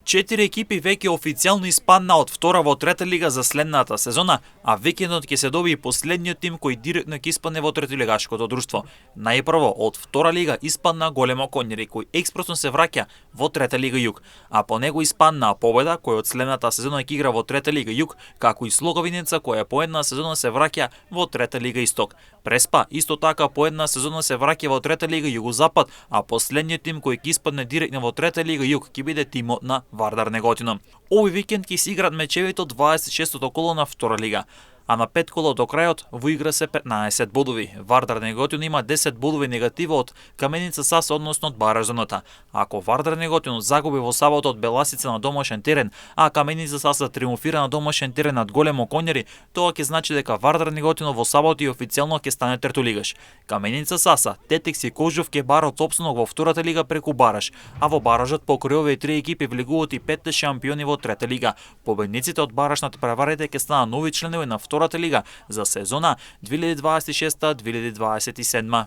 4 екипи веќе официјално испадна од втора во трета лига за следната сезона, а викендот ќе се добие последниот тим кој директно ќе испадне во третолигашкото друштво. Најпрво од втора лига испадна Големо Конјари, кој експресно се враќа во трета лига Југ, а по него испадна Победа, кој од следната сезона ќе игра во трета лига Југ, како и Слоговинеца, која по една сезона се враќа во трета лига Исток. Преспа исто така по една сезона се враќа во трета лига Југозапад, а последниот тим кој ќе испадне директно во трета лига Југ ќе биде тимот на Вардар Неготино. Овој викенд ќе се играат мечевите од 26-тото коло на втора лига, а на 5 коло до крајот во игра се 15 бодови. Вардар Неготино има 10 бодови негатива од Каменица Саса, односно од Баражаната. Ако Вардар Неготино загуби во сабота од Беласица на домашен терен, а Каменица Саса триумфира на домашен терен над Големо Конјари, тоа ќе значи дека Вардар Неготино во сабота и официјално ќе стане третолигаш. Каменица Саса, Тетекс и Кожов ќе барат опстанок во втората лига преку бараж, а во баражот покрај овие три екипи влегуваат и 5 шампиони во трета лига. Победниците од бараж над преварите ќе станат нови членови на втората лига за сезона 2026-2027.